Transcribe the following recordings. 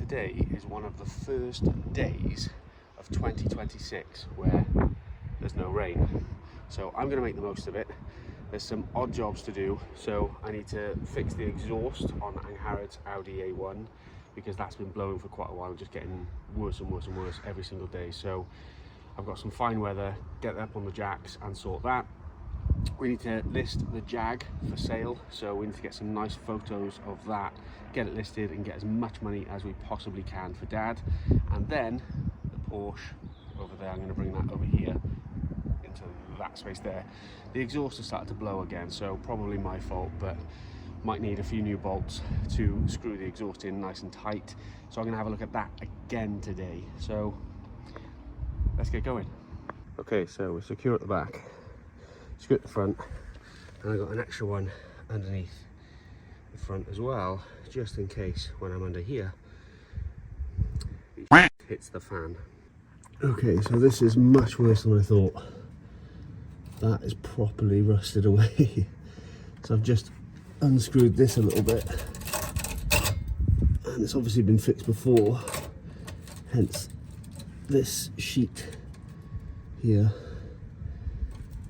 today is one of the first days of 2026 where there's no rain. So I'm going to make the most of it. There's some odd jobs to do, so I need to fix the exhaust on Angharad's Audi A1 because that's been blowing for quite a while, just getting worse and worse and worse every single day. So I've got some fine weather, get that up on the jacks and sort that. We need to list the Jag for sale, so we need to get some nice photos of that, get it listed and get as much money as we possibly can for Dad. And then the Porsche over there, I'm going to bring that over here into that space there. The exhaust has started to blow again, so probably my fault, but might need a few new bolts to screw the exhaust in nice and tight. So I'm going to have a look at that again today. So let's get going. Okay, so we're secure at the back, secure at the front, and I've got an extra one underneath the front as well, just in case when I'm under here it hits the fan. Okay, so this is much worse than I thought. That is properly rusted away. So I've just unscrewed this a little bit, and it's obviously been fixed before, hence this sheet here.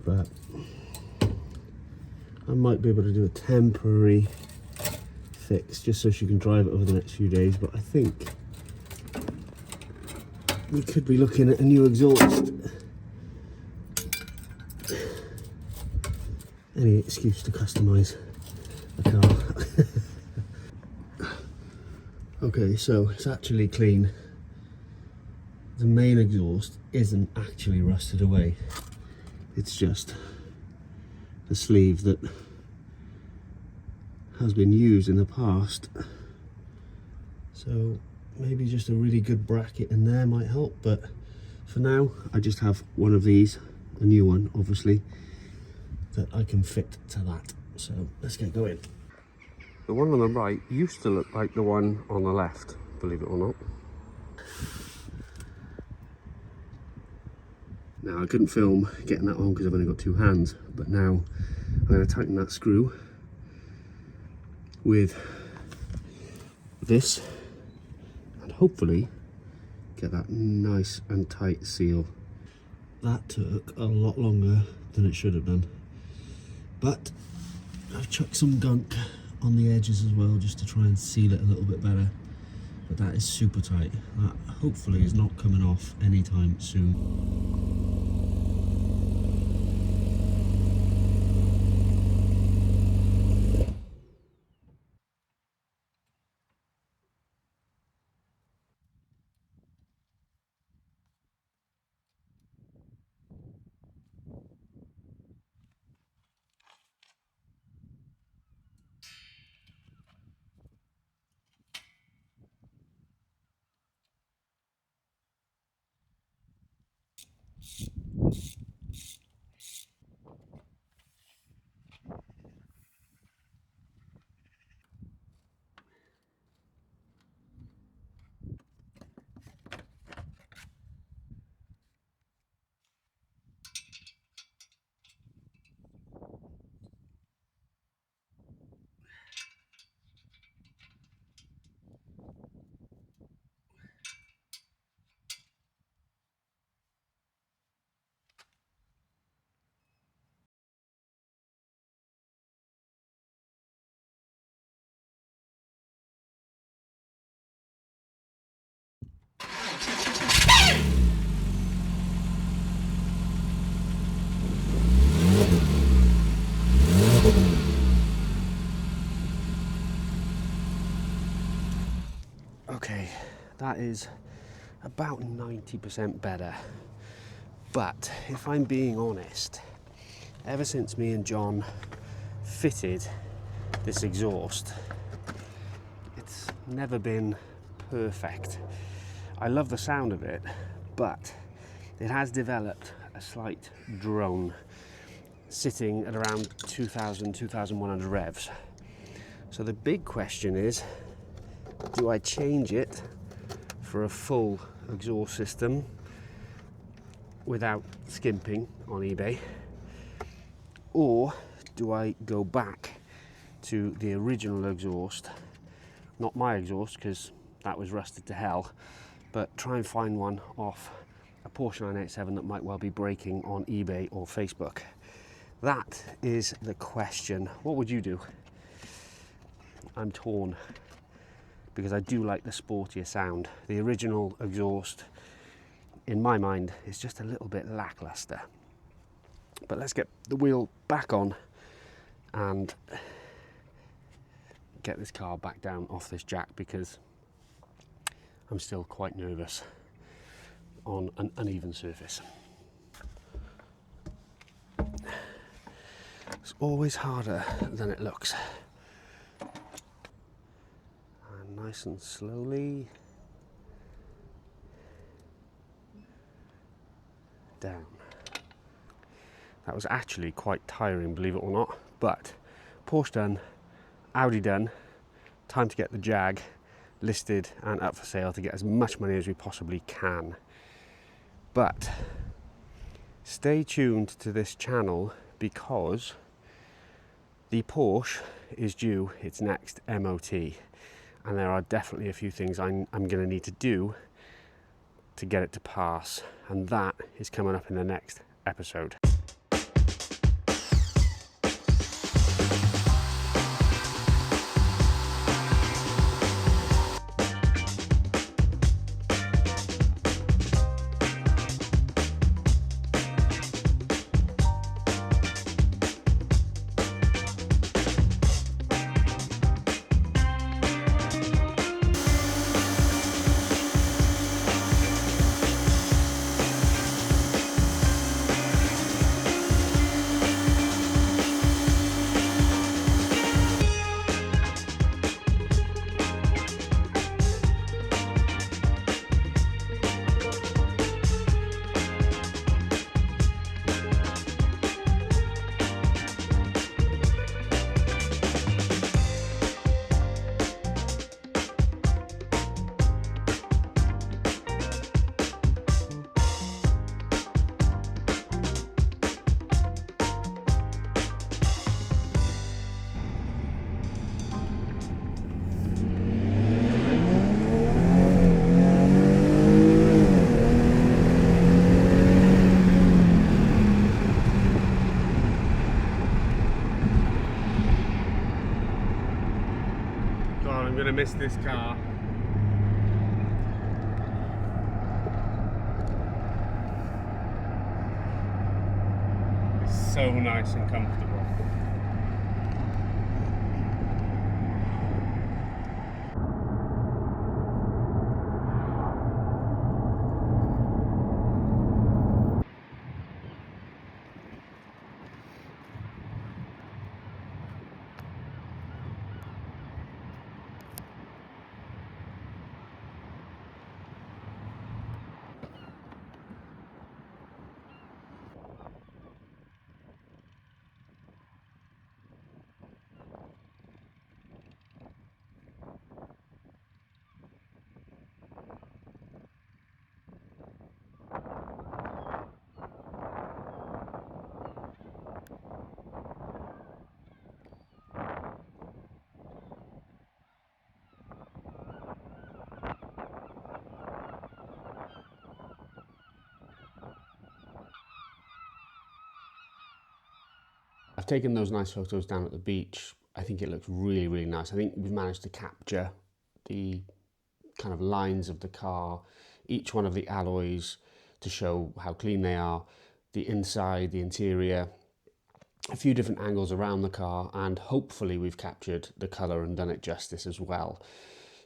But I might be able to do a temporary fix just so she can drive it over the next few days, but I think we could be looking at a new exhaust. Any excuse to customize a car. Okay, so it's actually clean. The main exhaust isn't actually rusted away. It's just the sleeve that has been used in the past. So maybe just a really good bracket in there might help, but for now I just have one of these, a new one obviously, that I can fit to that. So let's get going. The one on the right used to look like the one on the left, believe it or not. Now I couldn't film getting that on because I've only got two hands, but now I'm going to tighten that screw with this and hopefully get that nice and tight seal. That took a lot longer than it should have done, but I've chucked some gunk on the edges as well just to try and seal it a little bit better. But that is super tight. That hopefully is not coming off anytime soon. Okay, that is about 90% better, but if I'm being honest, ever since me and John fitted this exhaust, it's never been perfect. I love the sound of it, but it has developed a slight drone sitting at around 2,100 revs. So the big question is, do I change it for a full exhaust system without skimping on eBay, or do I go back to the original exhaust, not my exhaust because that was rusted to hell, but try and find one off a Porsche 987 that might well be breaking on eBay or Facebook. That is the question. What would you do? I'm torn, because I do like the sportier sound. The original exhaust, in my mind, is just a little bit lackluster. But let's get the wheel back on and get this car back down off this jack, because I'm still quite nervous on an uneven surface. It's always harder than it looks. And nice and slowly down. That was actually quite tiring, believe it or not, but Porsche done, Audi done, time to get the Jag listed and up for sale to get as much money as we possibly can. But stay tuned to this channel, because the Porsche is due its next MOT, and there are definitely a few things I'm going to need to do to get it to pass, and that is coming up in the next episode. I'm going to miss this car. It's so nice and comfortable. I've taken those nice photos down at the beach. I think it looks really, really nice. I think we've managed to capture the kind of lines of the car, each one of the alloys to show how clean they are, the inside, the interior, a few different angles around the car, and hopefully we've captured the colour and done it justice as well.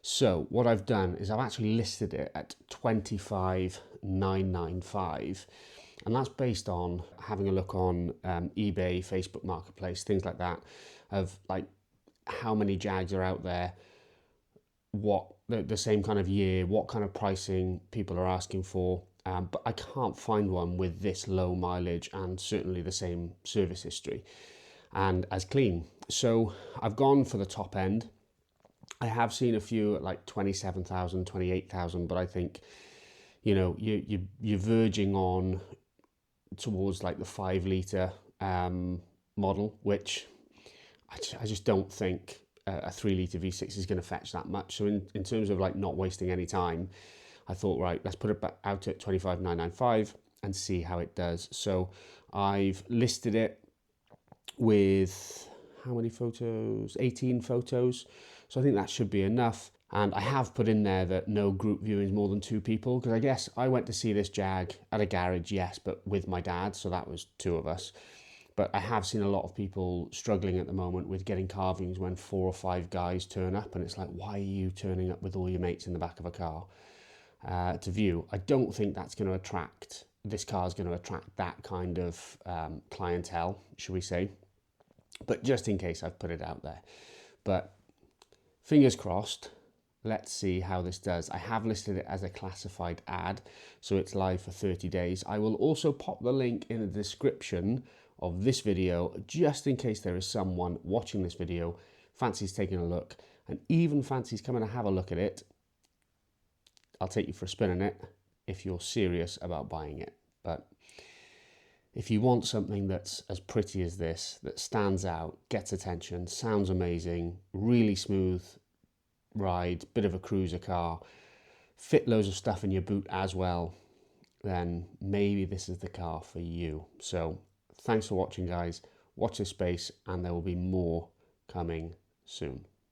So what I've done is I've actually listed it at 25,995. And that's based on having a look on eBay, Facebook Marketplace, things like that, of like how many Jags are out there, what the same kind of year, what kind of pricing people are asking for. But I can't find one with this low mileage and certainly the same service history and as clean. So I've gone for the top end. I have seen a few at like 27,000, 28,000, but I think, you know, you're verging on towards like the 5 litre model, which I just don't think a 3-litre V6 is going to fetch that much. So in terms of like not wasting any time, I thought, right, let's put it back out at 25,995 and see how it does. So I've listed it with how many photos? 18 photos. So I think that should be enough. And I have put in there that no group viewings more than 2 people, because I guess I went to see this Jag at a garage, yes, but with my dad, so that was 2 of us. But I have seen a lot of people struggling at the moment with getting car viewings when 4 or 5 guys turn up, and it's like, why are you turning up with all your mates in the back of a car to view? I don't think that's going to attract, this car is going to attract that kind of clientele, should we say. But just in case, I've put it out there. But fingers crossed, let's see how this does. I have listed it as a classified ad, so it's live for 30 days. I will also pop the link in the description of this video, just in case there is someone watching this video, fancies taking a look, and even fancies coming to have a look at it. I'll take you for a spin in it if you're serious about buying it. But if you want something that's as pretty as this, that stands out, gets attention, sounds amazing, really smooth ride, bit of a cruiser car, fit loads of stuff in your boot as well, then maybe this is the car for you. So thanks for watching, guys. Watch this space, and there will be more coming soon.